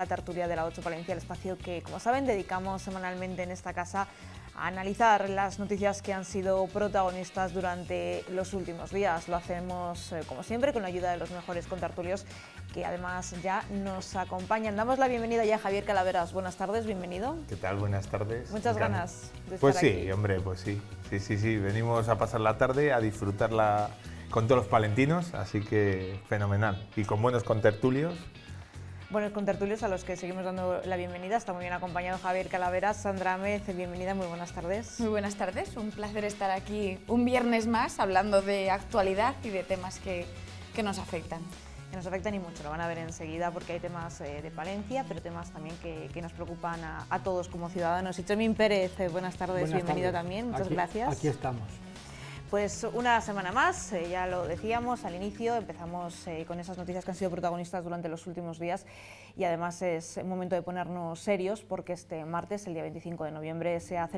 La tertulia de la 8 Palencia, el espacio que, como saben, dedicamos semanalmente en esta casa a analizar las noticias que han sido protagonistas durante los últimos días. Lo hacemos, como siempre, con la ayuda de los mejores contertulios que además ya nos acompañan. Damos la bienvenida ya a Javier Calaveras. Buenas tardes, bienvenido. ¿Qué tal? Buenas tardes. Muchas ganas de estar Pues sí, aquí. hombre, pues sí. Sí. Venimos a pasar la tarde, a disfrutarla con todos los palentinos, así que fenomenal. Y con buenos contertulios. Buenos contertulios a los que seguimos dando la bienvenida. Está muy bien acompañado Javier Calaveras. Sandra Améz, bienvenida, muy buenas tardes. Muy buenas tardes, un placer estar aquí un viernes más hablando de actualidad y de temas que nos afectan. Que nos afectan y mucho, lo van a ver enseguida porque hay temas de Palencia, pero temas también que nos preocupan a todos como ciudadanos. Y Chomín Pérez, buenas tardes, bienvenido también, muchas gracias. Aquí estamos. Pues una semana más, ya lo decíamos al inicio, empezamos con esas noticias que han sido protagonistas durante los últimos días y además es momento de ponernos serios porque este martes, el día 25 de noviembre, se ha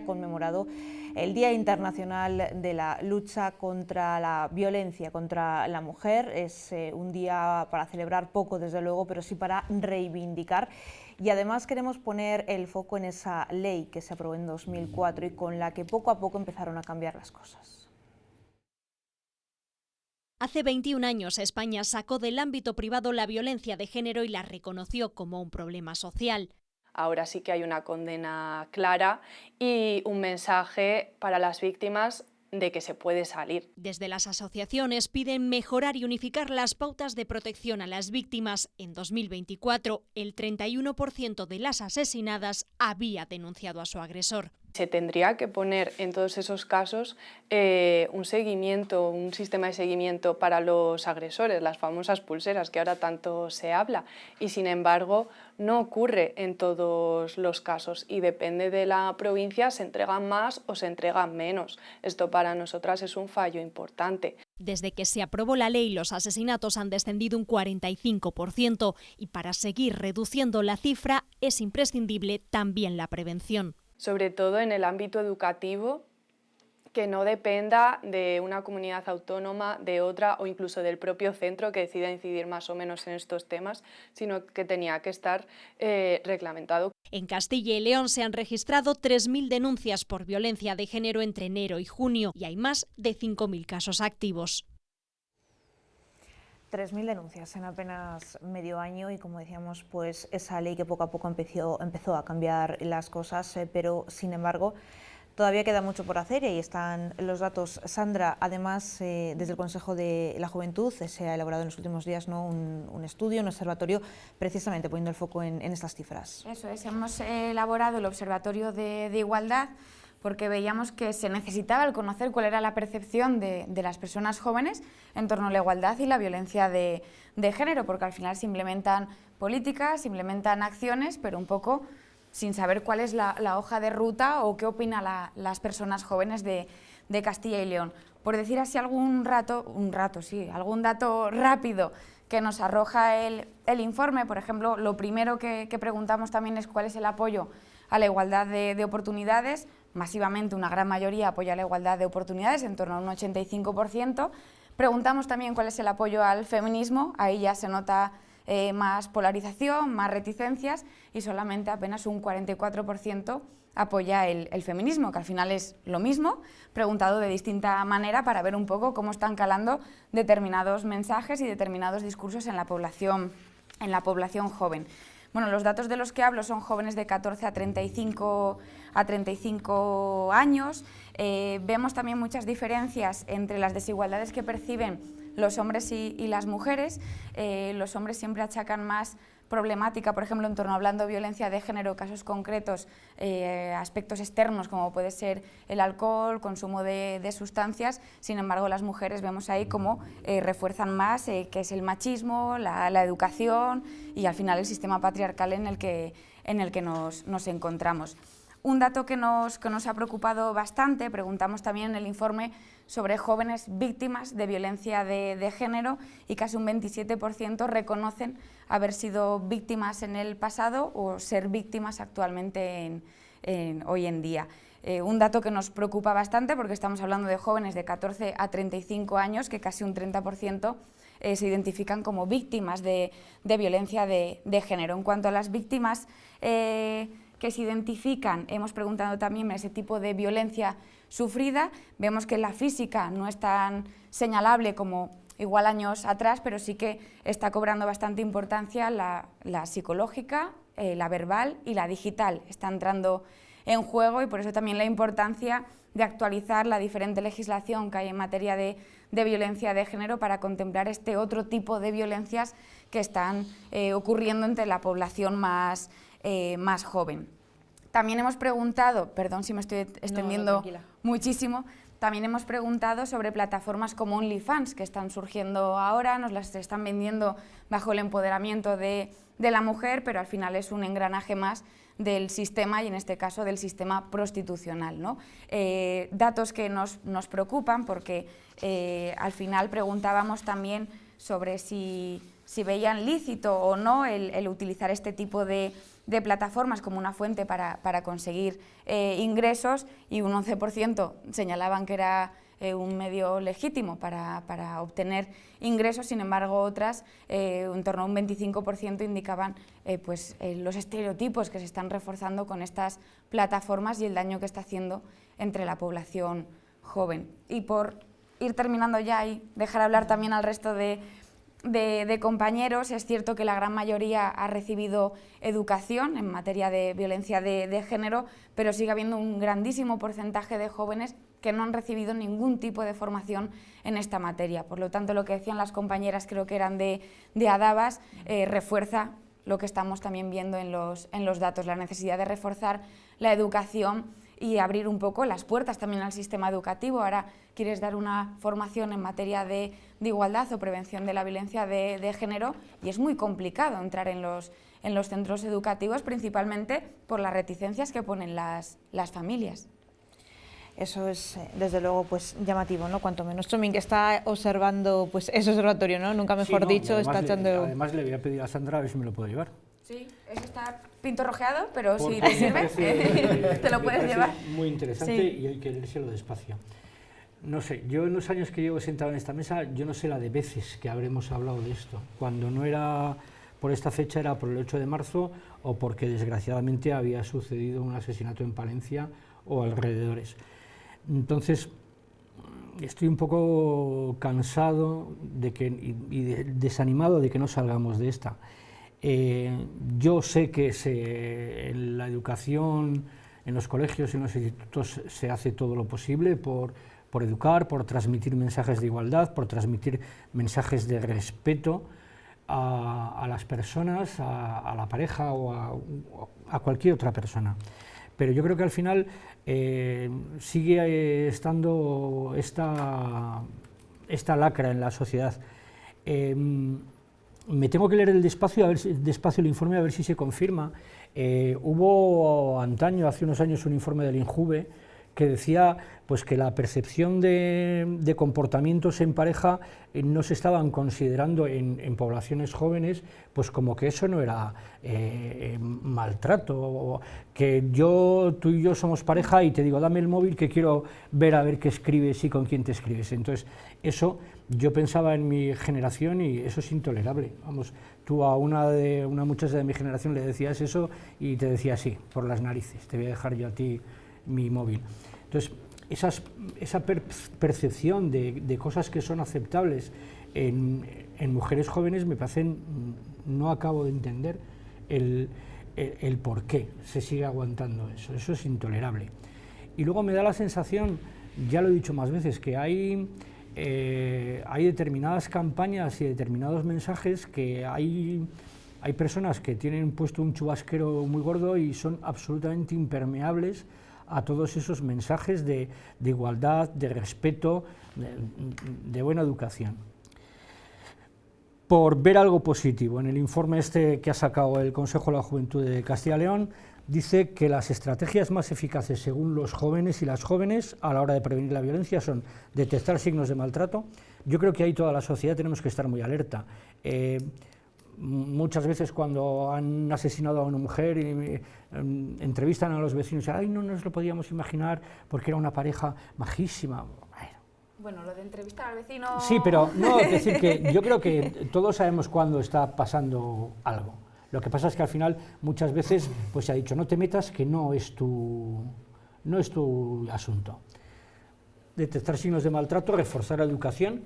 conmemorado el Día Internacional de la Lucha contra la Violencia contra la Mujer. Es un día para celebrar poco, desde luego, pero sí para reivindicar. Y además queremos poner el foco en esa ley que se aprobó en 2004 y con la que poco a poco empezaron a cambiar las cosas. Hace 21 años España sacó del ámbito privado la violencia de género y la reconoció como un problema social. Ahora sí que hay una condena clara y un mensaje para las víctimas de que se puede salir. Desde las asociaciones piden mejorar y unificar las pautas de protección a las víctimas. En 2024, el 31% de las asesinadas había denunciado a su agresor. Se tendría que poner en todos esos casos un sistema de seguimiento para los agresores, las famosas pulseras que ahora tanto se habla, y sin embargo no ocurre en todos los casos y depende de la provincia, se entregan más o se entregan menos. Esto para nosotras es un fallo importante. Desde que se aprobó la ley, los asesinatos han descendido un 45% y para seguir reduciendo la cifra es imprescindible también la prevención. Sobre todo en el ámbito educativo, que no dependa de una comunidad autónoma, de otra o incluso del propio centro que decida incidir más o menos en estos temas, sino que tenía que estar reglamentado. En Castilla y León se han registrado 3.000 denuncias por violencia de género entre enero y junio y hay más de 5.000 casos activos. 3.000 denuncias en apenas medio año y, como decíamos, pues esa ley que poco a poco empezó a cambiar las cosas, pero sin embargo todavía queda mucho por hacer y ahí están los datos. Sandra, además desde el Consejo de la Juventud se ha elaborado en los últimos días un estudio, un observatorio, precisamente poniendo el foco en estas cifras. Eso es, hemos elaborado el Observatorio de Igualdad porque veíamos que se necesitaba el conocer cuál era la percepción de las personas jóvenes en torno a la igualdad y la violencia de género, porque al final se implementan políticas, se implementan acciones, pero un poco sin saber cuál es la hoja de ruta o qué opinan las personas jóvenes de Castilla y León. Por decir así algún dato rápido que nos arroja el informe, por ejemplo, lo primero que preguntamos también es cuál es el apoyo a la igualdad de oportunidades. Masivamente una gran mayoría apoya la igualdad de oportunidades, en torno a un 85%. Preguntamos también cuál es el apoyo al feminismo, ahí ya se nota más polarización, más reticencias y solamente apenas un 44% apoya el feminismo, que al final es lo mismo, preguntado de distinta manera para ver un poco cómo están calando determinados mensajes y determinados discursos en la población joven. Bueno, los datos de los que hablo son jóvenes de 14 a 35 años. Vemos también muchas diferencias entre las desigualdades que perciben los hombres y las mujeres. Los hombres siempre achacan más problemática, por ejemplo, en torno hablando de violencia de género, casos concretos, aspectos externos como puede ser el alcohol, consumo de sustancias. Sin embargo, las mujeres vemos ahí cómo refuerzan más que es el machismo, la educación y al final el sistema patriarcal en el que nos encontramos. Un dato que nos ha preocupado bastante, preguntamos también en el informe sobre jóvenes víctimas de violencia de género y casi un 27% reconocen haber sido víctimas en el pasado o ser víctimas actualmente hoy en día. Un dato que nos preocupa bastante porque estamos hablando de jóvenes de 14 a 35 años, que casi un 30% se identifican como víctimas de violencia de género. En cuanto a las víctimas que se identifican, hemos preguntado también ese tipo de violencia sufrida, vemos que la física no es tan señalable como igual años atrás, pero sí que está cobrando bastante importancia la psicológica, la verbal y la digital. Está entrando en juego y por eso también la importancia de actualizar la diferente legislación que hay en materia de violencia de género para contemplar este otro tipo de violencias que están ocurriendo entre la población más joven. También hemos preguntado, perdón si me estoy extendiendo muchísimo, también hemos preguntado sobre plataformas como OnlyFans que están surgiendo ahora, nos las están vendiendo bajo el empoderamiento de la mujer, pero al final es un engranaje más del sistema y en este caso del sistema prostitucional, ¿no? Datos que nos preocupan porque al final preguntábamos también sobre si veían lícito o no el utilizar este tipo de plataformas como una fuente para conseguir ingresos y un 11% señalaban que era un medio legítimo para obtener ingresos, sin embargo otras, en torno a un 25% indicaban los estereotipos que se están reforzando con estas plataformas y el daño que está haciendo entre la población joven. Y por ir terminando ya y dejar hablar también al resto de compañeros, es cierto que la gran mayoría ha recibido educación en materia de violencia de género, pero sigue habiendo un grandísimo porcentaje de jóvenes que no han recibido ningún tipo de formación en esta materia. Por lo tanto, lo que decían las compañeras, creo que eran de Adabas, refuerza lo que estamos también viendo en los datos, la necesidad de reforzar la educación y abrir un poco las puertas también al sistema educativo. Ahora quieres dar una formación en materia de igualdad o prevención de la violencia de género y es muy complicado entrar en los centros educativos, principalmente por las reticencias que ponen las familias. Eso es, desde luego, pues llamativo, ¿no? Cuanto menos. Chomín, que está observando pues, ese observatorio, ¿no? Nunca mejor dicho, está echando... Además le voy a pedir a Sandra a ver si me lo puedo llevar. Sí, eso está pintorrojeado, pero si te sirve, te lo puedes llevar. Muy interesante, sí. Y hay que leérselo despacio. No sé, yo en los años que llevo sentado en esta mesa, yo no sé la de veces que habremos hablado de esto. Cuando no era por esta fecha, era por el 8 de marzo o porque desgraciadamente había sucedido un asesinato en Palencia o alrededores. Entonces, estoy un poco cansado y desanimado de que no salgamos de esta. Yo sé que en la educación, en los colegios y en los institutos se hace todo lo posible por educar, por transmitir mensajes de igualdad, por transmitir mensajes de respeto a las personas, a la pareja o a cualquier otra persona. Pero yo creo que al final sigue estando esta lacra en la sociedad. Me tengo que leer despacio el informe a ver si se confirma. Hubo antaño, hace unos años, un informe del INJUVE que decía pues, que la percepción de comportamientos en pareja no se estaban considerando en poblaciones jóvenes, pues como que eso no era maltrato, o que tú y yo somos pareja y te digo, dame el móvil que quiero ver a ver qué escribes y con quién te escribes. Entonces, eso yo pensaba en mi generación y eso es intolerable. Vamos, tú a una muchacha de mi generación le decías eso y te decía sí, por las narices, te voy a dejar yo a ti mi móvil. Entonces, esa percepción de cosas que son aceptables en mujeres jóvenes me parecen, no acabo de entender el por qué se sigue aguantando eso es intolerable. Y luego me da la sensación, ya lo he dicho más veces, que hay determinadas campañas y determinados mensajes que hay personas que tienen puesto un chubasquero muy gordo y son absolutamente impermeables a todos esos mensajes de igualdad, de respeto, de buena educación. Por ver algo positivo, en el informe que ha sacado el Consejo de la Juventud de Castilla y León, dice que las estrategias más eficaces según los jóvenes y las jóvenes a la hora de prevenir la violencia son detectar signos de maltrato. Yo creo que ahí toda la sociedad tenemos que estar muy alerta. Muchas veces cuando han asesinado a una mujer entrevistan a los vecinos, ay, no nos lo podíamos imaginar porque era una pareja majísima. Bueno, Bueno, lo de entrevistar al vecino... Sí, pero no, es decir que yo creo que todos sabemos cuándo está pasando algo. Lo que pasa es que al final muchas veces pues se ha dicho no te metas, que no es tu asunto. Detectar signos de maltrato, reforzar la educación.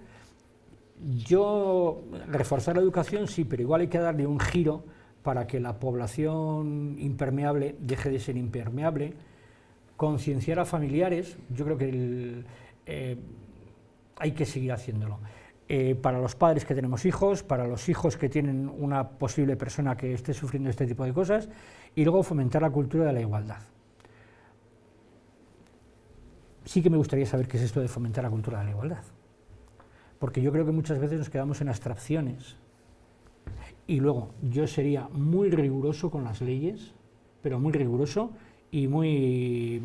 Reforzar la educación sí, pero igual hay que darle un giro para que la población impermeable deje de ser impermeable, concienciar a familiares, yo creo que hay que seguir haciéndolo. Para los padres que tenemos hijos, para los hijos que tienen una posible persona que esté sufriendo este tipo de cosas, y luego fomentar la cultura de la igualdad. Sí que me gustaría saber qué es esto de fomentar la cultura de la igualdad, porque yo creo que muchas veces nos quedamos en abstracciones, y luego yo sería muy riguroso con las leyes, pero muy riguroso y muy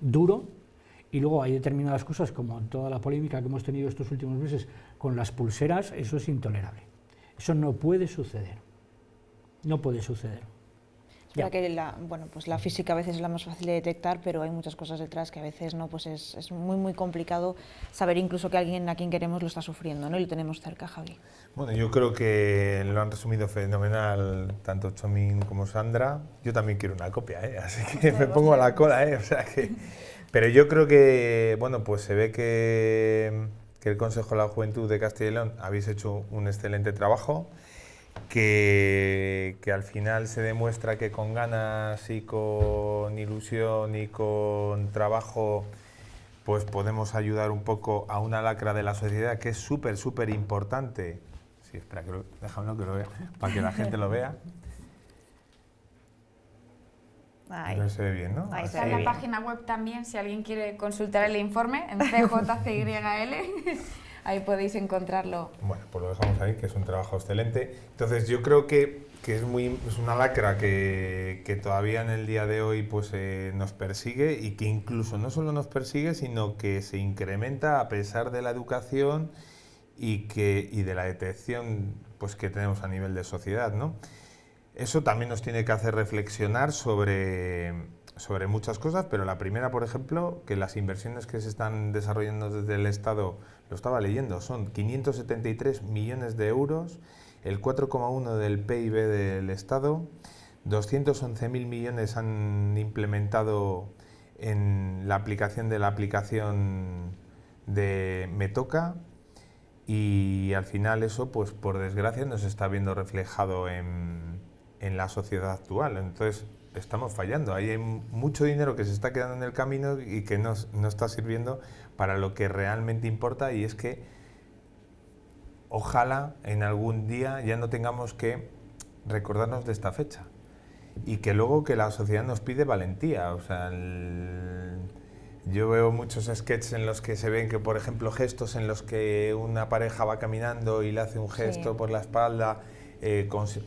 duro. Y luego hay determinadas cosas, como toda la polémica que hemos tenido estos últimos meses con las pulseras, eso es intolerable. Eso no puede suceder. No puede suceder. Es verdad que pues la física a veces es la más fácil de detectar, pero hay muchas cosas detrás que a veces no, pues es muy complicado saber incluso que alguien a quien queremos lo está sufriendo, ¿no? Y lo tenemos cerca, Javi. Bueno, yo creo que lo han resumido fenomenal tanto Txomin como Sandra. Yo también quiero una copia, así que me pongo a la cola, o sea que... Pero yo creo que, bueno, pues se ve que el Consejo de la Juventud de Castilla y León habéis hecho un excelente trabajo, que al final se demuestra que con ganas y con ilusión y con trabajo pues podemos ayudar un poco a una lacra de la sociedad que es súper importante. Sí, espera, déjamelo que lo vea, para que la gente lo vea. Ahí. No se ve bien, ¿no? Ahí Está en la página web también, si alguien quiere consultar el informe, en CJCYL, ahí podéis encontrarlo. Bueno, pues lo dejamos ahí, que es un trabajo excelente. Entonces yo creo que es una lacra que todavía en el día de hoy pues, nos persigue, y que incluso no solo nos persigue, sino que se incrementa a pesar de la educación y de la detección pues, que tenemos a nivel de sociedad, ¿no? Eso también nos tiene que hacer reflexionar sobre muchas cosas, pero la primera, por ejemplo, que las inversiones que se están desarrollando desde el Estado, lo estaba leyendo, son 573 millones de euros, el 4,1% del PIB del Estado, 211.000 millones han implementado en la aplicación de Me Toca, y al final eso, pues por desgracia, nos está viendo reflejado en la sociedad actual. Entonces estamos fallando, ahí hay mucho dinero que se está quedando en el camino y que no está sirviendo para lo que realmente importa, y es que ojalá en algún día ya no tengamos que recordarnos de esta fecha, y que luego que la sociedad nos pide valentía. O sea, yo veo muchos sketches en los que se ven que, por ejemplo, gestos en los que una pareja va caminando y le hace un gesto por la espalda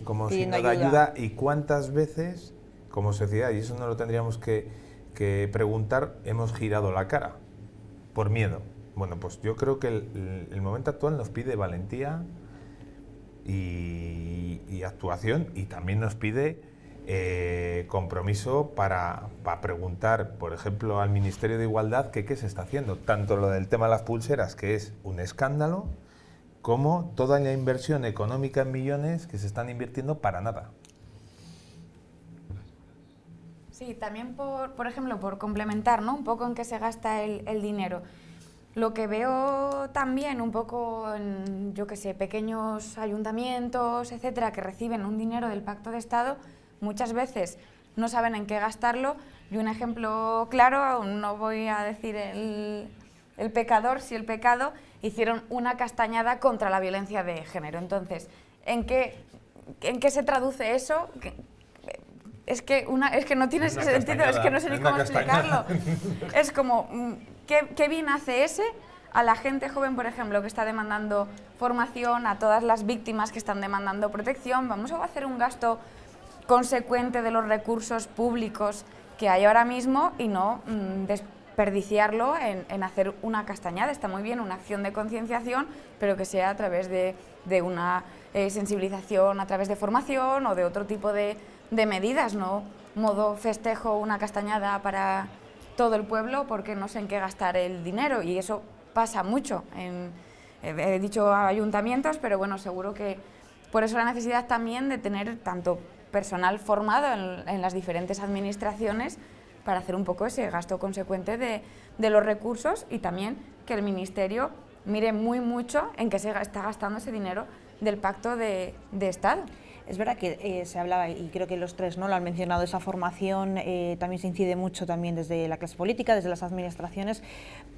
como signo de ayuda, y cuántas veces como sociedad, y eso no lo tendríamos que preguntar, hemos girado la cara por miedo. Bueno, pues yo creo que el momento actual nos pide valentía y actuación, y también nos pide compromiso para preguntar, por ejemplo, al Ministerio de Igualdad qué se está haciendo, tanto lo del tema de las pulseras, que es un escándalo, como toda la inversión económica en millones que se están invirtiendo para nada. Sí, también por ejemplo, por complementar, ¿no?, un poco en qué se gasta el dinero. Lo que veo también un poco en, yo qué sé, pequeños ayuntamientos, etcétera, que reciben un dinero del Pacto de Estado, muchas veces no saben en qué gastarlo. Y un ejemplo claro, no voy a decir el pecador, sí el pecado, hicieron una castañada contra la violencia de género. Entonces, ¿en qué se traduce eso? Es que no tiene sentido, es que no sé ni cómo explicarlo. Es como, ¿qué bien hace ese a la gente joven, por ejemplo, que está demandando formación, a todas las víctimas que están demandando protección? Vamos a hacer un gasto consecuente de los recursos públicos que hay ahora mismo y no desperdiciarlo en hacer una castañada. Está muy bien una acción de concienciación, pero que sea a través de una sensibilización, a través de formación o de otro tipo de medidas, no modo festejo, una castañada para todo el pueblo porque no sé en qué gastar el dinero, y eso pasa mucho. He dicho ayuntamientos, pero bueno, seguro que por eso la necesidad también de tener tanto personal formado en las diferentes administraciones para hacer un poco ese gasto consecuente de los recursos, y también que el Ministerio mire muy mucho en qué se está gastando ese dinero del Pacto de Estado. Es verdad que se hablaba, y creo que los tres no lo han mencionado, esa formación también se incide mucho también desde la clase política, desde las administraciones,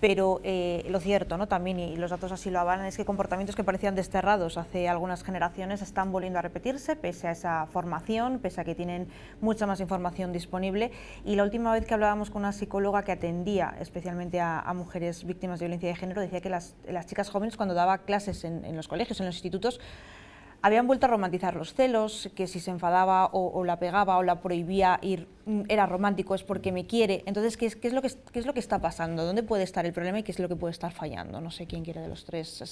pero lo cierto, ¿no?, también, y los datos así lo avalan, es que comportamientos que parecían desterrados hace algunas generaciones están volviendo a repetirse pese a esa formación, pese a que tienen mucha más información disponible. Y la última vez que hablábamos con una psicóloga que atendía especialmente a mujeres víctimas de violencia de género, decía que las chicas jóvenes, cuando daba clases en los colegios, en los institutos, habían vuelto a romantizar los celos, que si se enfadaba o la pegaba o la prohibía ir, era romántico, es porque me quiere. Entonces, ¿qué es lo que está pasando? ¿Dónde puede estar el problema y qué es lo que puede estar fallando? No sé quién quiere de los tres.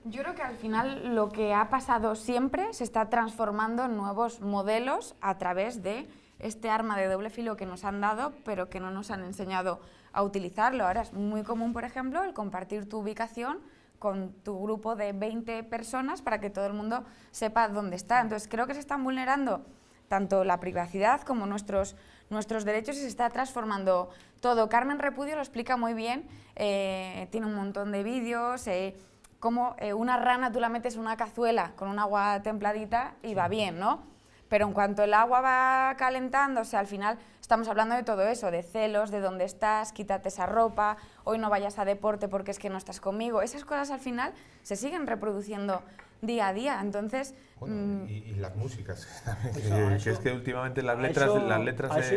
Yo creo que al final lo que ha pasado siempre se está transformando en nuevos modelos a través de este arma de doble filo que nos han dado, pero que no nos han enseñado a utilizarlo. Ahora es muy común, por ejemplo, el compartir tu ubicación con tu grupo de 20 personas para que todo el mundo sepa dónde está. Entonces creo que se están vulnerando tanto la privacidad como nuestros derechos, y se está transformando todo. Carmen Repudio lo explica muy bien, tiene un montón de vídeos, como una rana tú la metes en una cazuela con un agua templadita y va bien, ¿no? Pero en cuanto el agua va calentándose, al final estamos hablando de todo eso, de celos, de dónde estás, quítate esa ropa, hoy no vayas a deporte porque es que no estás conmigo. Esas cosas al final se siguen reproduciendo día a día, entonces... Bueno, y las músicas, que es que últimamente las letras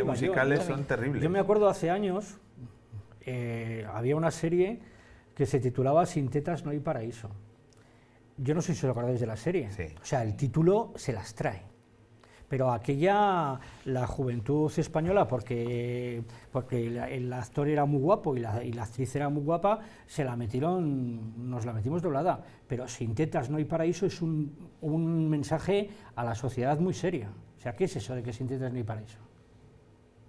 musicales son terribles. Yo me acuerdo hace años, había una serie que se titulaba Sin tetas no hay paraíso. Yo no sé si os acordáis de la serie, sí. O sea, el título se las trae. Pero aquella, la juventud española, porque el actor era muy guapo y la actriz era muy guapa, nos la metimos doblada. Pero Sin tetas no hay paraíso es un mensaje a la sociedad muy serio. O sea, ¿qué es eso de que sin tetas no hay paraíso?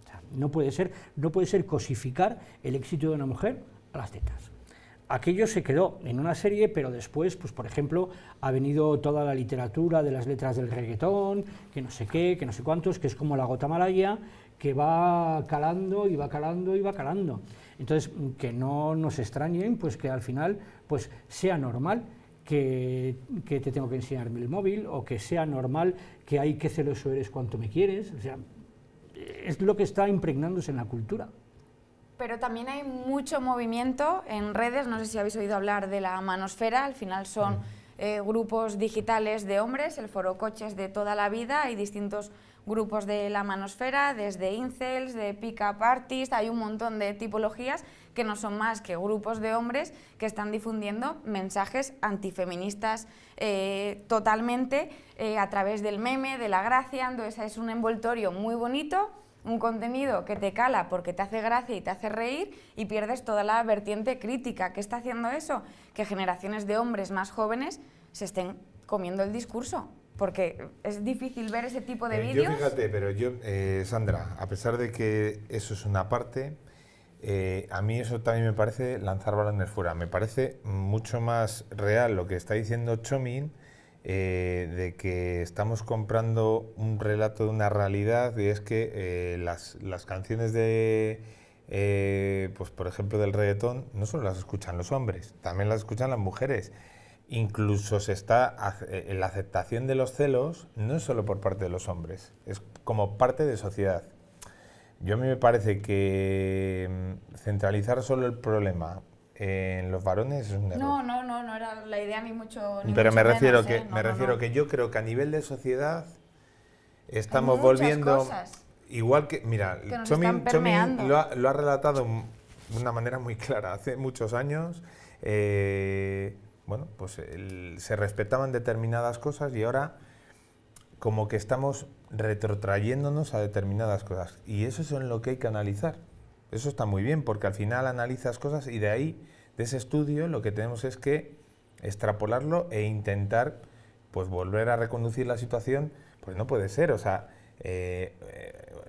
O sea, no puede ser cosificar el éxito de una mujer a las tetas. Aquello se quedó en una serie, pero después, pues por ejemplo, ha venido toda la literatura de las letras del reggaetón, que no sé qué, que no sé cuántos, que es como la gota malaya, que va calando y va calando y va calando. Entonces, que no nos extrañen, pues que al final pues sea normal que te tengo que enseñar el móvil, o que sea normal que hay que celoso eres cuanto me quieres. O sea, es lo que está impregnándose en la cultura. Pero también hay mucho movimiento en redes, no sé si habéis oído hablar de la manosfera, al final son grupos digitales de hombres, el foro coches de toda la vida, hay distintos grupos de la manosfera, desde incels, de pick-up artists, hay un montón de tipologías que no son más que grupos de hombres que están difundiendo mensajes antifeministas totalmente a través del meme, de la gracia. Entonces es un envoltorio muy bonito, un contenido que te cala porque te hace gracia y te hace reír, y pierdes toda la vertiente crítica. ¿Qué está haciendo eso? Que generaciones de hombres más jóvenes se estén comiendo el discurso, porque es difícil ver ese tipo de vídeos. Yo fíjate, pero yo, Sandra, a pesar de que eso es una parte, a mí eso también me parece lanzar balones fuera. Me parece mucho más real lo que está diciendo Txomin, de que estamos comprando un relato de una realidad, y es que las canciones de, pues por ejemplo, del reggaetón, no solo las escuchan los hombres, también las escuchan las mujeres. Incluso la aceptación de los celos no es solo por parte de los hombres, es como parte de sociedad. A mí me parece que centralizar solo el problema en los varones es un error. No era la idea ni mucho ni Pero mucho me refiero menos, que yo creo que a nivel de sociedad estamos hay muchas volviendo cosas igual que, mira, que nos Txomin están permeando. lo ha relatado de una manera muy clara hace muchos años. Bueno, pues se respetaban determinadas cosas y ahora como que estamos retrotrayéndonos a determinadas cosas, y eso es en lo que hay que analizar. Eso está muy bien, porque al final analizas cosas y de ahí, de ese estudio, lo que tenemos es que extrapolarlo e intentar pues volver a reconducir la situación. Pues no puede ser, o sea,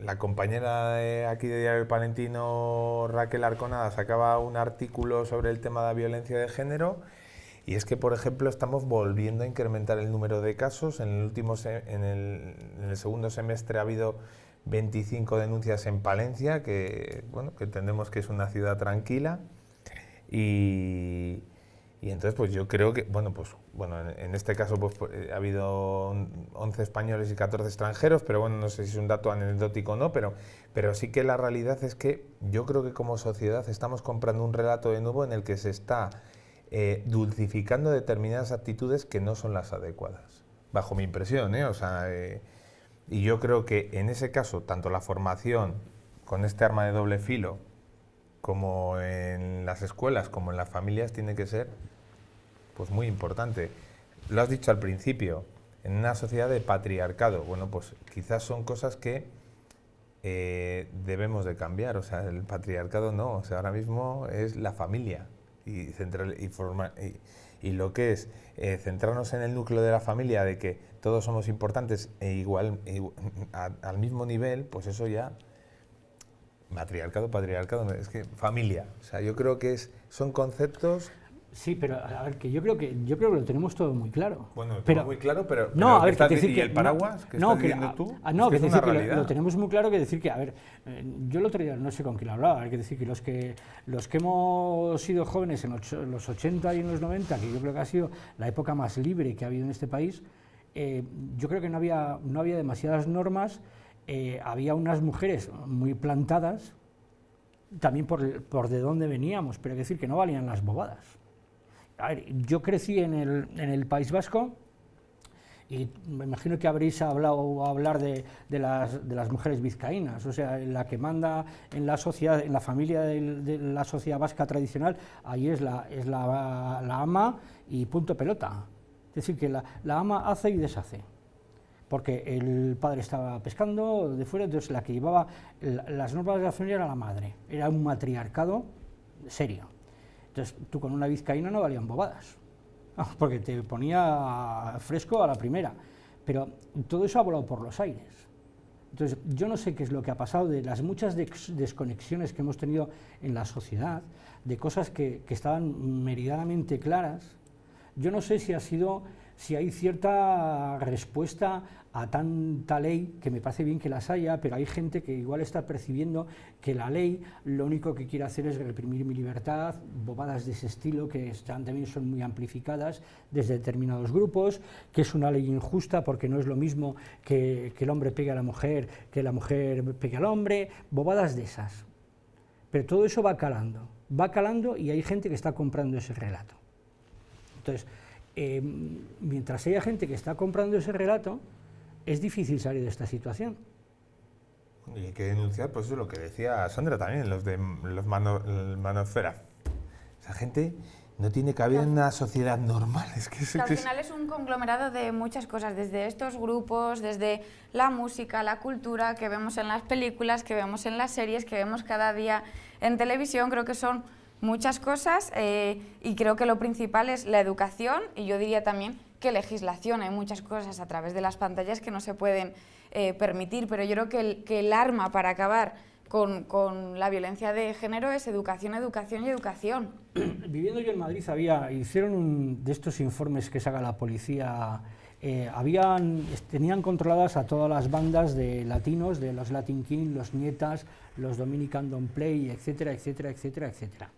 la compañera de aquí de Diario El Palentino, Raquel Arconada, sacaba un artículo sobre el tema de la violencia de género, y es que, por ejemplo, estamos volviendo a incrementar el número de casos. En el segundo semestre ha habido 25 denuncias en Palencia, que, bueno, que entendemos que es una ciudad tranquila, y entonces pues yo creo que, en este caso pues, ha habido 11 españoles y 14 extranjeros, pero bueno, no sé si es un dato anecdótico o no, pero sí que la realidad es que yo creo que como sociedad estamos comprando un relato de nuevo en el que se está dulcificando determinadas actitudes que no son las adecuadas, bajo mi impresión, ¿eh? O sea, y yo creo que en ese caso, tanto la formación con este arma de doble filo, como en las escuelas, como en las familias, tiene que ser pues muy importante. Lo has dicho al principio, en una sociedad de patriarcado, bueno, pues quizás son cosas que debemos de cambiar. O sea, el patriarcado no, o sea, ahora mismo es la familia y lo que es centrarnos en el núcleo de la familia, de que todos somos importantes al mismo nivel, pues eso ya, patriarcado, es que familia, o sea, yo creo que son conceptos. Sí, pero a ver, que yo creo que lo tenemos todo muy claro. Bueno, pero, muy claro, pero no, a ver, que decir que el paraguas que no, estás diciendo tú, no, es que una decir que realidad. lo tenemos muy claro, que decir que, a ver, yo el otro día no sé con quién hablaba, hay que decir que los que hemos sido jóvenes en los 80 y en los 90, que yo creo que ha sido la época más libre que ha habido en este país, yo creo que no había demasiadas normas, había unas mujeres muy plantadas, también por de dónde veníamos, pero hay que decir que no valían las bobadas. A ver, yo crecí en el País Vasco y me imagino que habréis hablar de las mujeres vizcaínas, o sea, la que manda en la sociedad, en la familia de la sociedad vasca tradicional, ahí es la ama y punto pelota. Es decir, que la ama hace y deshace, porque el padre estaba pescando de fuera, entonces la que llevaba las normas de la familia era la madre, era un matriarcado serio. Entonces, tú con una vizcaína no valían bobadas, porque te ponía fresco a la primera, pero todo eso ha volado por los aires. Entonces, yo no sé qué es lo que ha pasado de las muchas desconexiones que hemos tenido en la sociedad, de cosas que estaban meridianamente claras. Yo no sé si hay cierta respuesta a tanta ley, que me parece bien que las haya, pero hay gente que igual está percibiendo que la ley lo único que quiere hacer es reprimir mi libertad, bobadas de ese estilo que también son muy amplificadas desde determinados grupos, que es una ley injusta porque no es lo mismo que el hombre pegue a la mujer, que la mujer pegue al hombre, bobadas de esas. Pero todo eso va calando y hay gente que está comprando ese relato. Entonces, mientras haya gente que está comprando ese relato, es difícil salir de esta situación. Y hay que denunciar, pues eso es lo que decía Sandra también, los manosfera. Esa gente no tiene cabida en una sociedad normal. Al final es un conglomerado de muchas cosas, desde estos grupos, desde la música, la cultura, que vemos en las películas, que vemos en las series, que vemos cada día en televisión. Creo que son muchas cosas y creo que lo principal es la educación, y yo diría también que legislación. Hay muchas cosas a través de las pantallas que no se pueden permitir, pero yo creo que el arma para acabar con la violencia de género es educación, educación y educación. Viviendo yo en Madrid hicieron de estos informes que saca la policía, tenían controladas a todas las bandas de latinos, de los Latin King, los Nietas, los Dominican Don't Play, etcétera, etcétera, etcétera, etcétera.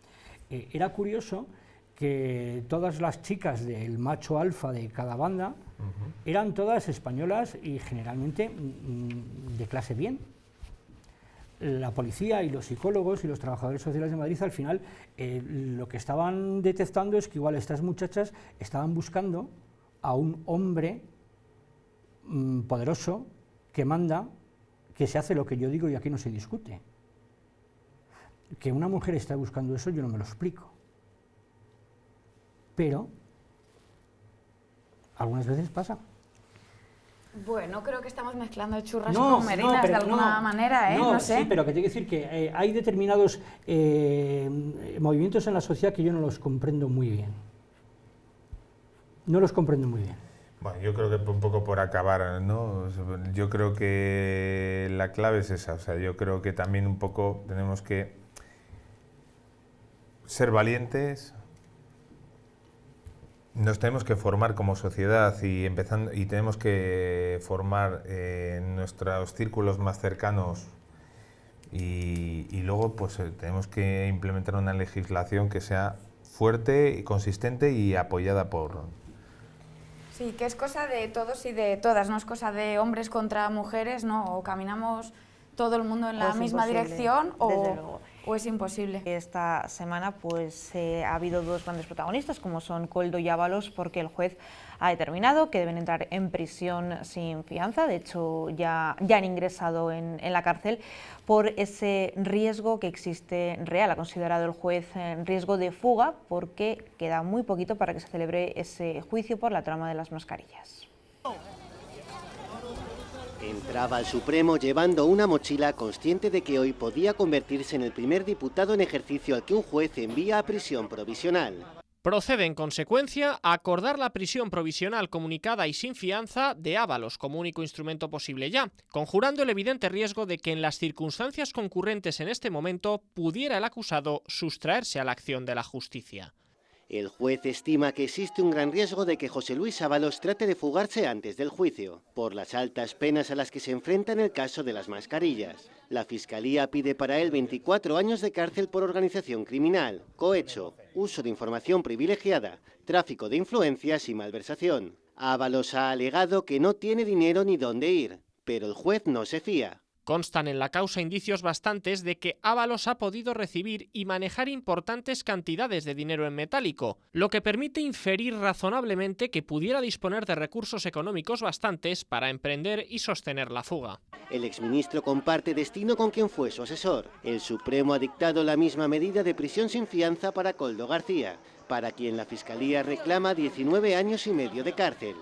Era curioso que todas las chicas del macho alfa de cada banda eran todas españolas y generalmente de clase bien. La policía y los psicólogos y los trabajadores sociales de Madrid al final lo que estaban detectando es que igual estas muchachas estaban buscando a un hombre poderoso que manda, que se hace lo que yo digo y aquí no se discute. Que una mujer está buscando eso yo no me lo explico. Pero algunas veces pasa. Bueno, creo que estamos mezclando churras con merinas de alguna manera, no sé. Sí, pero que tengo que decir que hay determinados movimientos en la sociedad que yo no los comprendo muy bien. No los comprendo muy bien. Bueno, yo creo que un poco por acabar, ¿no? Yo creo que la clave es esa. O sea, yo creo que también un poco tenemos que ser valientes, nos tenemos que formar como sociedad y tenemos que formar nuestros círculos más cercanos y luego pues tenemos que implementar una legislación que sea fuerte y consistente y apoyada por... Sí, que es cosa de todos y de todas, no es cosa de hombres contra mujeres, no, o caminamos todo el mundo en la misma dirección o es imposible. Esta semana pues ha habido dos grandes protagonistas como son Koldo y Ábalos, porque el juez ha determinado que deben entrar en prisión sin fianza. De hecho ya han ingresado en la cárcel por ese riesgo que existe real. Ha considerado el juez riesgo de fuga porque queda muy poquito para que se celebre ese juicio por la trama de las mascarillas. Entraba al Supremo llevando una mochila, consciente de que hoy podía convertirse en el primer diputado en ejercicio al que un juez envía a prisión provisional. Procede en consecuencia a acordar la prisión provisional comunicada y sin fianza de Ábalos como único instrumento posible ya, conjurando el evidente riesgo de que en las circunstancias concurrentes en este momento pudiera el acusado sustraerse a la acción de la justicia. El juez estima que existe un gran riesgo de que José Luis Ábalos trate de fugarse antes del juicio, por las altas penas a las que se enfrenta en el caso de las mascarillas. La Fiscalía pide para él 24 años de cárcel por organización criminal, cohecho, uso de información privilegiada, tráfico de influencias y malversación. Ábalos ha alegado que no tiene dinero ni dónde ir, pero el juez no se fía. Constan en la causa indicios bastantes de que Ábalos ha podido recibir y manejar importantes cantidades de dinero en metálico, lo que permite inferir razonablemente que pudiera disponer de recursos económicos bastantes para emprender y sostener la fuga. El exministro comparte destino con quien fue su asesor. El Supremo ha dictado la misma medida de prisión sin fianza para Koldo García, para quien la Fiscalía reclama 19 años y medio de cárcel.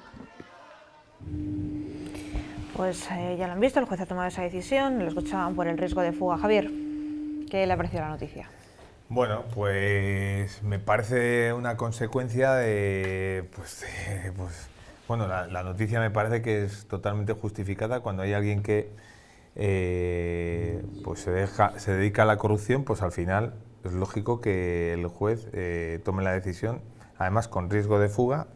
Pues ya lo han visto, el juez ha tomado esa decisión, lo escuchaban por el riesgo de fuga. Javier, ¿qué le ha parecido la noticia? Bueno, pues me parece una consecuencia de... Bueno, la noticia me parece que es totalmente justificada cuando hay alguien que pues se dedica a la corrupción, pues al final es lógico que el juez tome la decisión, además con riesgo de fuga,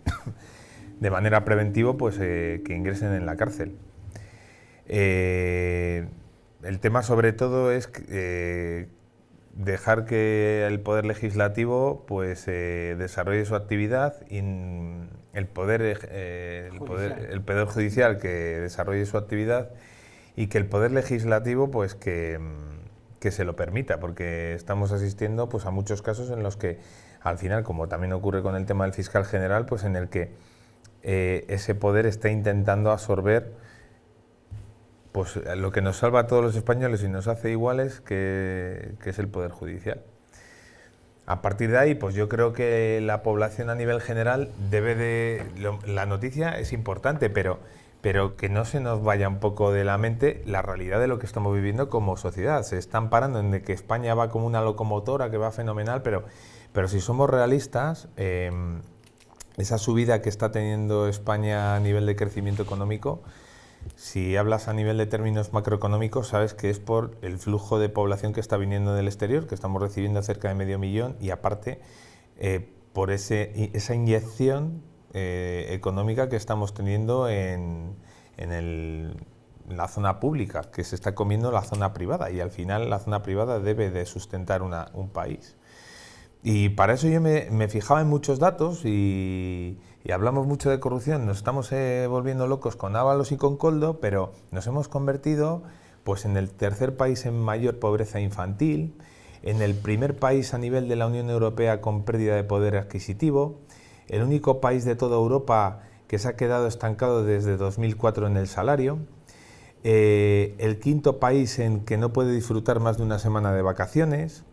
de manera preventiva, pues que ingresen en la cárcel. El tema sobre todo es dejar que el Poder Legislativo pues desarrolle su actividad y el Poder Judicial que desarrolle su actividad y que el Poder Legislativo pues que se lo permita, porque estamos asistiendo pues a muchos casos en los que al final, como también ocurre con el tema del fiscal general, pues en el que ese poder está intentando absorber pues lo que nos salva a todos los españoles y nos hace iguales, que es el Poder Judicial. A partir de ahí, pues yo creo que la población a nivel general la noticia es importante, pero que no se nos vaya un poco de la mente la realidad de lo que estamos viviendo como sociedad. Se están parando en de que España va como una locomotora, que va fenomenal, pero si somos realistas, esa subida que está teniendo España a nivel de crecimiento económico, si hablas a nivel de términos macroeconómicos, sabes que es por el flujo de población que está viniendo del exterior, que estamos recibiendo cerca de 500.000, y aparte por esa inyección económica que estamos teniendo en la zona pública, que se está comiendo la zona privada, y al final la zona privada debe de sustentar un país. Y para eso yo me fijaba en muchos datos y hablamos mucho de corrupción, nos estamos volviendo locos con Ábalos y con Koldo, pero nos hemos convertido pues en el tercer país en mayor pobreza infantil, en el primer país a nivel de la Unión Europea con pérdida de poder adquisitivo, el único país de toda Europa que se ha quedado estancado desde 2004 en el salario, el quinto país en que no puede disfrutar más de una semana de vacaciones,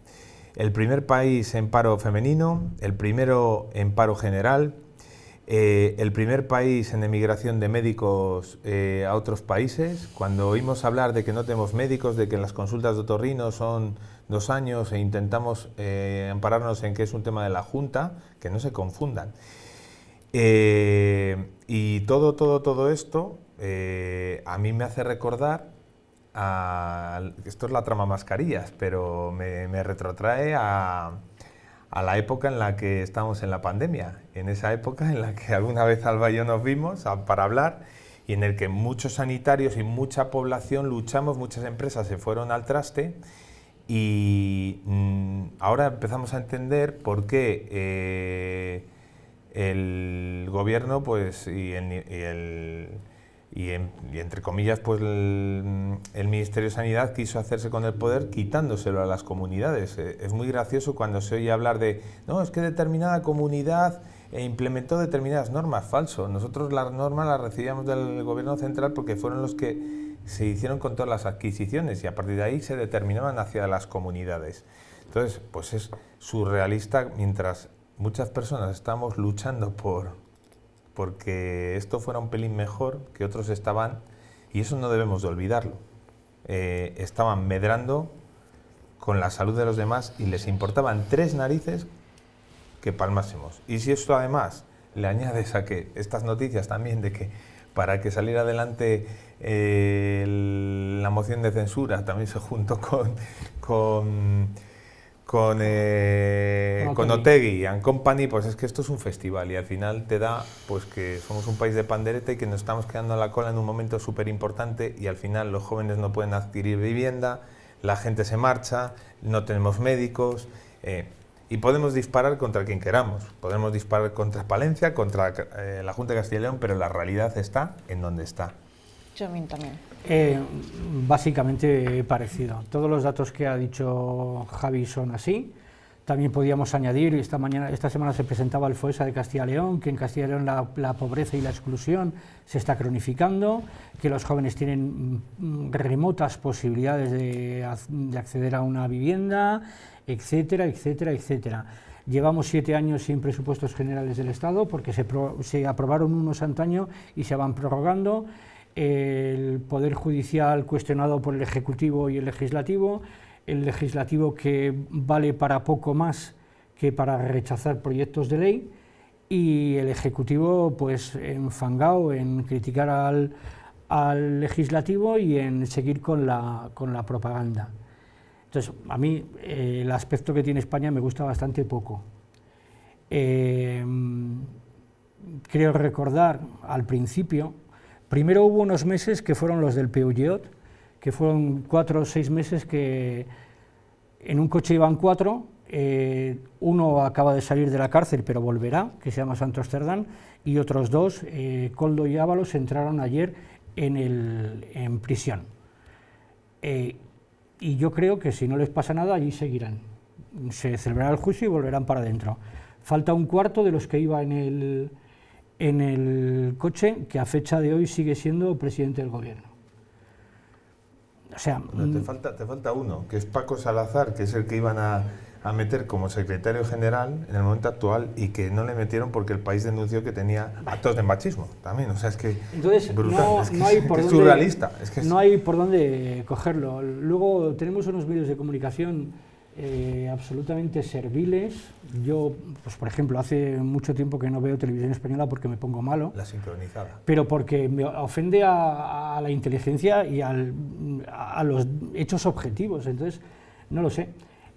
el primer país en paro femenino, el primero en paro general, el primer país en emigración de médicos a otros países. Cuando oímos hablar de que no tenemos médicos, de que las consultas de otorrino son 2 años e intentamos ampararnos en que es un tema de la Junta, que no se confundan. Y Y todo esto a mí me hace recordar, esto es la trama mascarillas, pero me retrotrae a la época en la que estábamos en la pandemia, en esa época en la que alguna vez Alba y yo nos vimos para hablar y en el que muchos sanitarios y mucha población luchamos, muchas empresas se fueron al traste y ahora empezamos a entender por qué el gobierno pues, y entre comillas pues el Ministerio de Sanidad quiso hacerse con el poder quitándoselo a las comunidades. Es muy gracioso cuando se oye hablar de no, es que determinada comunidad implementó determinadas normas. Falso. Nosotros las normas las recibíamos del gobierno central porque fueron los que se hicieron con todas las adquisiciones y a partir de ahí se determinaban hacia las comunidades. Entonces, pues es surrealista mientras muchas personas estamos luchando porque esto fuera un pelín mejor, que otros estaban, y eso no debemos de olvidarlo, estaban medrando con la salud de los demás y les importaban 3 narices que palmásemos. Y si esto además le añades a que estas noticias también de que para que saliera adelante la moción de censura también se juntó con Otegi and Company, pues es que esto es un festival y al final te da pues que somos un país de pandereta y que nos estamos quedando a la cola en un momento súper importante y al final los jóvenes no pueden adquirir vivienda, la gente se marcha, no tenemos médicos y podemos disparar contra quien queramos, podemos disparar contra Palencia, contra la Junta de Castilla y León, pero la realidad está en donde está. Chomín también. Básicamente parecido. Todos los datos que ha dicho Javi son así. También podíamos añadir, esta semana se presentaba el FOESA de Castilla y León, que en Castilla y León la pobreza y la exclusión se está cronificando, que los jóvenes tienen remotas posibilidades de acceder a una vivienda, etcétera, etcétera, etcétera. Llevamos 7 años sin presupuestos generales del Estado, porque se aprobaron unos antaño y se van prorrogando. El Poder Judicial cuestionado por el Ejecutivo y el Legislativo que vale para poco más que para rechazar proyectos de ley, y el Ejecutivo pues enfangado en criticar al Legislativo y en seguir con la propaganda. Entonces, a mí el aspecto que tiene España me gusta bastante poco. Creo recordar al principio. Primero hubo unos meses que fueron los del Peugeot, que fueron 4 o 6 meses que en un coche iban 4, uno acaba de salir de la cárcel pero volverá, que se llama Santos Cerdán, y otros 2, Koldo y Ábalos, entraron ayer en prisión. Y yo creo que si no les pasa nada, allí seguirán. Se celebrará el juicio y volverán para adentro. Falta un cuarto de los que iba en el coche, que a fecha de hoy sigue siendo presidente del gobierno. O sea, no, te falta uno, que es Paco Salazar, que es el que iban a meter como secretario general en el momento actual y que no le metieron porque el país denunció que tenía actos de machismo también. O sea, es que entonces, brutal, es surrealista. No hay por dónde cogerlo. Luego tenemos unos medios de comunicación absolutamente serviles. Yo, pues por ejemplo, hace mucho tiempo que no veo televisión española porque me pongo malo. La sincronizada. Pero porque me ofende a la inteligencia y a los hechos objetivos. Entonces, no lo sé.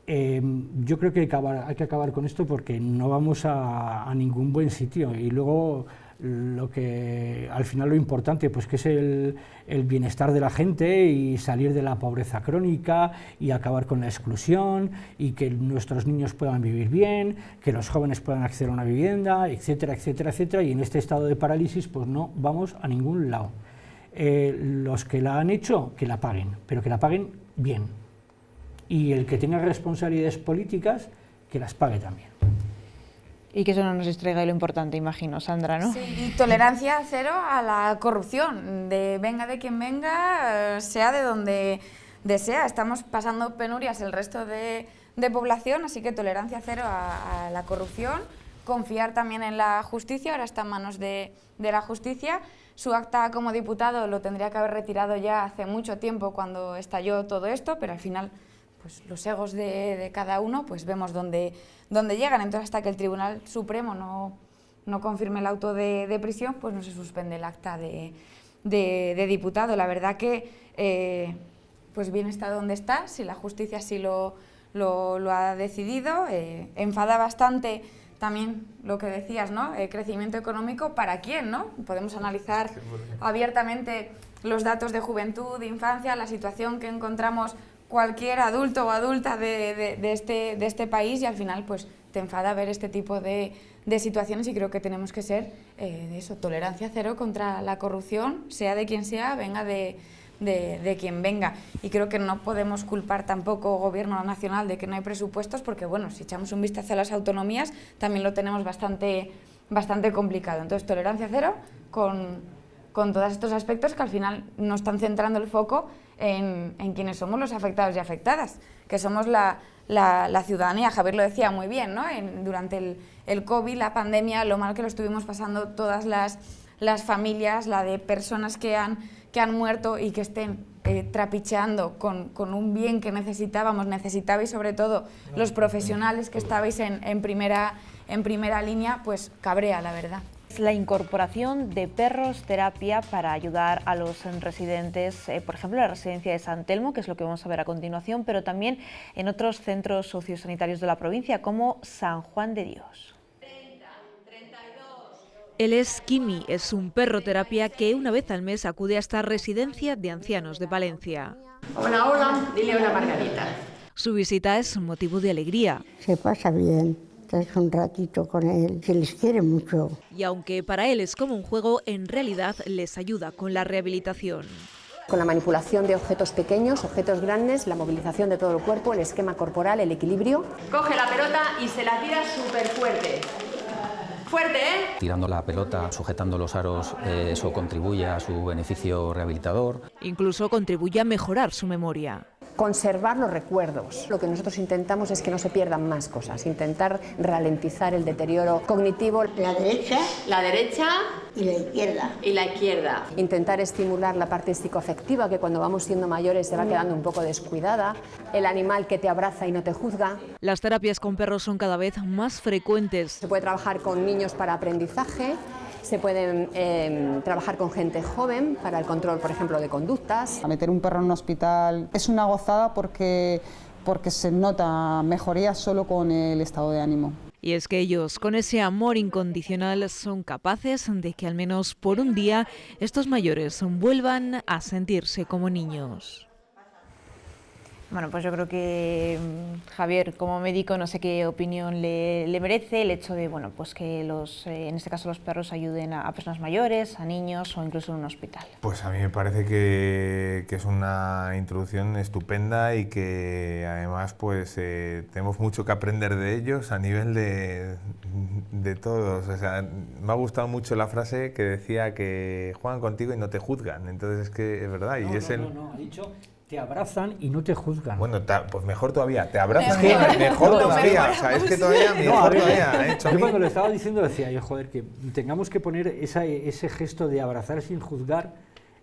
Yo creo que hay que acabar con esto porque no vamos a ningún buen sitio. Y luego lo que al final lo importante pues que es el bienestar de la gente y salir de la pobreza crónica y acabar con la exclusión y que nuestros niños puedan vivir bien, que los jóvenes puedan acceder a una vivienda, etcétera, etcétera, etcétera, y en este estado de parálisis pues no vamos a ningún lado. Los que la han hecho, que la paguen, pero que la paguen bien, y el que tenga responsabilidades políticas, que las pague también. Y que eso no nos distraiga lo importante, imagino, Sandra, ¿no? Sí, y tolerancia cero a la corrupción, venga de quien venga, sea de donde sea. Estamos pasando penurias el resto de población, así que tolerancia cero a la corrupción, confiar también en la justicia, ahora está en manos de la justicia. Su acta como diputado lo tendría que haber retirado ya hace mucho tiempo cuando estalló todo esto, pero al final pues los egos de cada uno, pues vemos dónde llegan. Entonces, hasta que el Tribunal Supremo no confirme el auto de prisión, pues no se suspende el acta de diputado. La verdad que pues bien está donde está, si la justicia así lo ha decidido. Enfada bastante también lo que decías, ¿no? Crecimiento económico, ¿para quién, no? Podemos analizar abiertamente los datos de juventud, de infancia, la situación que encontramos cualquier adulto o adulta de este país, y al final pues te enfada ver este tipo de situaciones, y creo que tenemos que ser de eso, tolerancia cero contra la corrupción, sea de quien sea, venga de quien venga. Y creo que no podemos culpar tampoco al Gobierno nacional de que no hay presupuestos, porque bueno, si echamos un vistazo a las autonomías también lo tenemos bastante complicado. Entonces, tolerancia cero con todos estos aspectos que al final no están centrando el foco en quienes somos los afectados y afectadas, que somos la ciudadanía. Javier lo decía muy bien, ¿no? Durante el COVID, la pandemia, lo mal que lo estuvimos pasando todas las familias, la de personas que han muerto y que estén trapicheando con un bien que necesitabais sobre todo los profesionales que estabais en primera línea, pues cabrea, la verdad. La incorporación de perros terapia para ayudar a los residentes, por ejemplo, en la residencia de San Telmo, que es lo que vamos a ver a continuación, pero también en otros centros sociosanitarios de la provincia, como San Juan de Dios. Él es Kimi, es un perro terapia que una vez al mes acude a esta residencia de ancianos de Palencia. Hola, hola, dile una margarita. Su visita es un motivo de alegría. Se pasa bien, estás un ratito con él, se les quiere mucho. Y aunque para él es como un juego, en realidad les ayuda con la rehabilitación. Con la manipulación de objetos pequeños, objetos grandes, la movilización de todo el cuerpo, el esquema corporal, el equilibrio. Coge la pelota y se la tira súper fuerte. Fuerte, ¿eh? Tirando la pelota, sujetando los aros, eso contribuye a su beneficio rehabilitador. Incluso contribuye a mejorar su memoria. Conservar los recuerdos. Lo que nosotros intentamos es que no se pierdan más cosas, intentar ralentizar el deterioro cognitivo. La derecha y la izquierda. Y la izquierda. Intentar estimular la parte psicoafectiva, que cuando vamos siendo mayores se va quedando un poco descuidada. El animal que te abraza y no te juzga. Las terapias con perros son cada vez más frecuentes. Se puede trabajar con niños para aprendizaje. Se pueden trabajar con gente joven para el control, por ejemplo, de conductas. A meter un perro en un hospital es una gozada porque se nota mejoría solo con el estado de ánimo. Y es que ellos, con ese amor incondicional, son capaces de que al menos por un día estos mayores vuelvan a sentirse como niños. Bueno, pues yo creo que Javier, como médico, no sé qué opinión le merece el hecho de, bueno, pues que en este caso los perros ayuden a personas mayores, a niños o incluso en un hospital. Pues a mí me parece que es una introducción estupenda y que además pues tenemos mucho que aprender de ellos a nivel de todos. O sea, me ha gustado mucho la frase que decía que juegan contigo y no te juzgan. Entonces es que es verdad. No, y es ha dicho... Te abrazan y no te juzgan. Bueno, pues mejor todavía, te abrazan mejor todavía. O sea, es que todavía mejor todavía. Yo cuando lo estaba diciendo decía, yo, joder, que tengamos que poner ese gesto de abrazar sin juzgar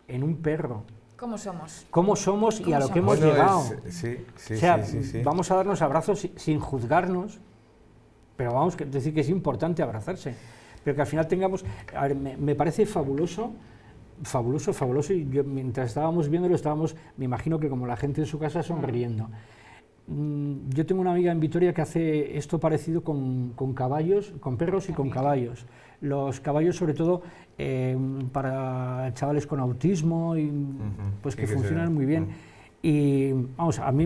en un perro. ¿Cómo somos? ¿Cómo somos y a lo que hemos llegado? Sí, o sea, vamos a darnos abrazos sin juzgarnos, pero vamos a decir que es importante abrazarse. Pero que al final tengamos... A ver, me parece fabuloso, y yo, mientras estábamos viéndolo, me imagino que como la gente en su casa sonriendo. Yo tengo una amiga en Vitoria que hace esto parecido con caballos, con perros y con caballos. Los caballos, sobre todo, para chavales con autismo, y pues que funcionan muy bien. Y vamos, a mí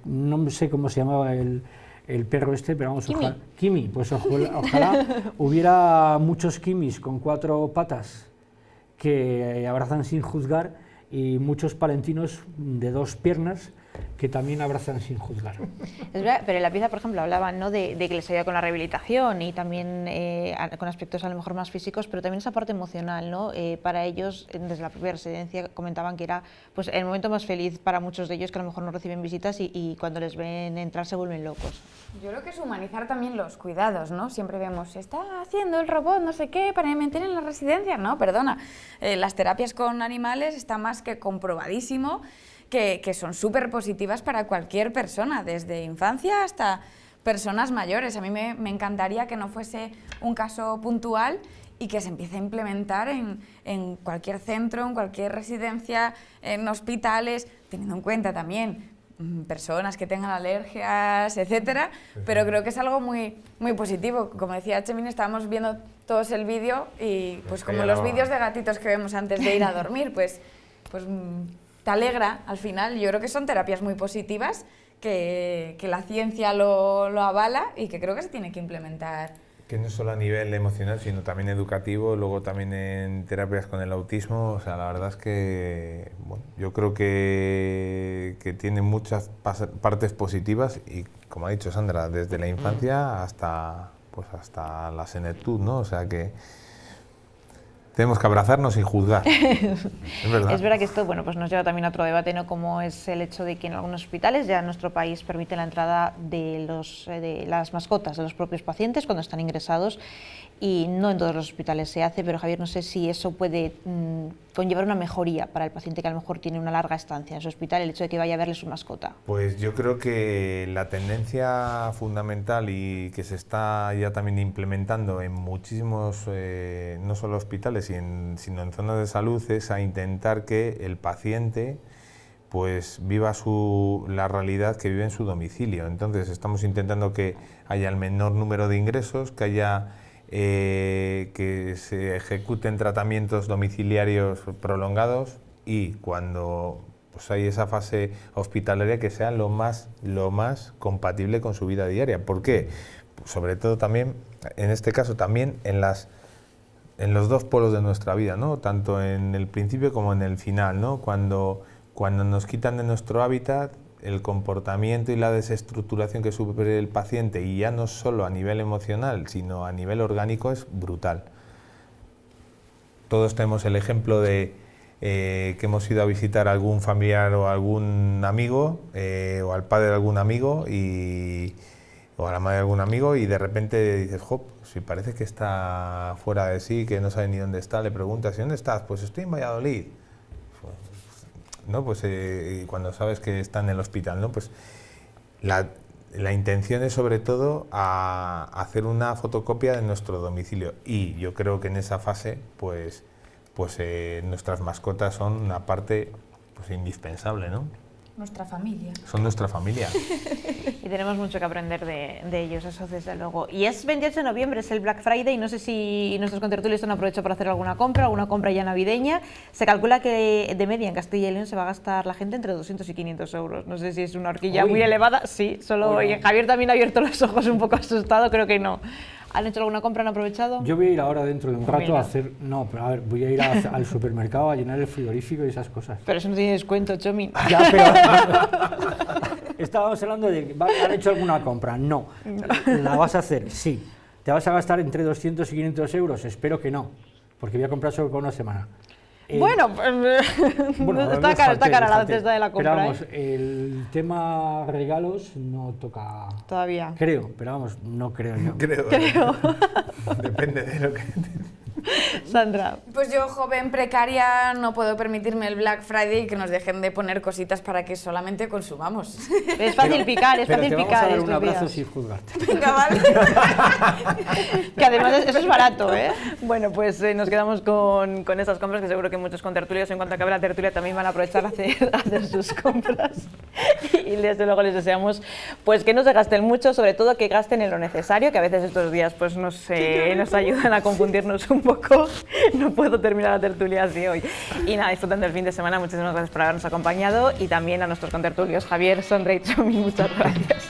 no sé cómo se llamaba el perro este, pero vamos, Kimi, pues ojalá hubiera muchos Kimis con 4 patas que abrazan sin juzgar, y muchos palentinos de 2 piernas que también abrazan sin juzgar. Es verdad, pero en la pieza, por ejemplo, hablaban, ¿no?, de que les ayuda con la rehabilitación y también con aspectos a lo mejor más físicos, pero también esa parte emocional, ¿no? Para ellos, desde la propia residencia, comentaban que era pues el momento más feliz para muchos de ellos, que a lo mejor no reciben visitas y cuando les ven entrar se vuelven locos. Yo creo que es humanizar también los cuidados, ¿no? Siempre vemos, se está haciendo el robot, no sé qué, para meter en la residencia. No, perdona, las terapias con animales está más que comprobadísimo que son súper positivas para cualquier persona, desde infancia hasta personas mayores. A mí me encantaría que no fuese un caso puntual y que se empiece a implementar en cualquier centro, en cualquier residencia, en hospitales, teniendo en cuenta también personas que tengan alergias, etcétera, pero creo que es algo muy, muy positivo. Como decía Chemin, estábamos viendo todos el vídeo y pues como los vídeos de gatitos que vemos antes de ir a dormir, pues te alegra al final. Yo creo que son terapias muy positivas que la ciencia lo avala y que creo que se tiene que implementar. Que no solo a nivel emocional, sino también educativo, luego también en terapias con el autismo. O sea, la verdad es que bueno, yo creo que tiene muchas partes positivas y, como ha dicho Sandra, desde la infancia hasta la senectud, ¿no? O sea que tenemos que abrazarnos y juzgar. Es verdad. Es verdad que esto, bueno, pues nos lleva también a otro debate, ¿no? Como es el hecho de que en algunos hospitales ya nuestro país permite la entrada de las mascotas de los propios pacientes cuando están ingresados, y no en todos los hospitales se hace, pero Javier, no sé si eso puede conllevar una mejoría para el paciente que a lo mejor tiene una larga estancia en su hospital, el hecho de que vaya a verle su mascota. Pues yo creo que la tendencia fundamental y que se está ya también implementando en muchísimos, no solo hospitales, sino en zonas de salud, es a intentar que el paciente pues viva la realidad que vive en su domicilio. Entonces estamos intentando que haya el menor número de ingresos, que haya que se ejecuten tratamientos domiciliarios prolongados y cuando pues hay esa fase hospitalaria que sea lo más compatible con su vida diaria. ¿Por qué? Pues sobre todo también, en este caso también en los dos polos de nuestra vida, ¿no? Tanto en el principio como en el final, ¿no? Cuando nos quitan de nuestro hábitat, el comportamiento y la desestructuración que sufre el paciente, y ya no solo a nivel emocional, sino a nivel orgánico, es brutal. Todos tenemos el ejemplo de que hemos ido a visitar a algún familiar o algún amigo, o al padre de algún amigo, o a la madre de algún amigo, y de repente dices, jo, si parece que está fuera de sí, que no sabe ni dónde está, le preguntas, ¿y dónde estás? Pues estoy en Valladolid. ¿No? Pues cuando sabes que está en el hospital, ¿no? Pues la intención es sobre todo a hacer una fotocopia de nuestro domicilio, y yo creo que en esa fase pues nuestras mascotas son una parte pues indispensable, ¿no? Nuestra familia. Son nuestra familia. Y tenemos mucho que aprender de ellos, eso desde luego. Y es 28 de noviembre, es el Black Friday, y no sé si nuestros contertulios han aprovechado para hacer alguna compra ya navideña. Se calcula que de media en Castilla y León se va a gastar la gente entre 200 y 500 euros. No sé si es una horquilla muy elevada. Sí, solo y Javier también ha abierto los ojos un poco asustado, creo que no. ¿Han hecho alguna compra? ¿Han aprovechado? Yo voy a ir ahora dentro de un rato a hacer... No, pero a ver, voy a ir al supermercado a llenar el frigorífico y esas cosas. Pero eso no tiene descuento, Chomin. Ya, pero... Estábamos hablando de que han hecho alguna compra. No. ¿La vas a hacer? Sí. ¿Te vas a gastar entre 200 y 500 euros? Espero que no, porque voy a comprar solo por una semana. Bueno, está cara la cesta de la compra. Pero vamos, el tema regalos no toca... Todavía. Creo, pero vamos, no creo yo. Creo. Depende de lo que... Sandra. Pues yo, joven precaria, no puedo permitirme el Black Friday y que nos dejen de poner cositas para que solamente consumamos. Es fácil picar, es fácil picar. Pero te vamos a dar un abrazo sin juzgarte. Venga, vale. Que además eso es barato, ¿eh? Bueno, pues nos quedamos con esas compras, que seguro que muchos contertulios, en cuanto acabe la tertulia, también van a aprovechar a hacer sus compras. Y desde luego les deseamos pues que no se gasten mucho, sobre todo que gasten en lo necesario, que a veces estos días pues nos ayudan a confundirnos un poco. No puedo terminar la tertulia así hoy. Y nada, disfruten del fin de semana. Muchísimas gracias por habernos acompañado, y también a nuestros contertulios Javier, Sandra y Chomin, muchas gracias.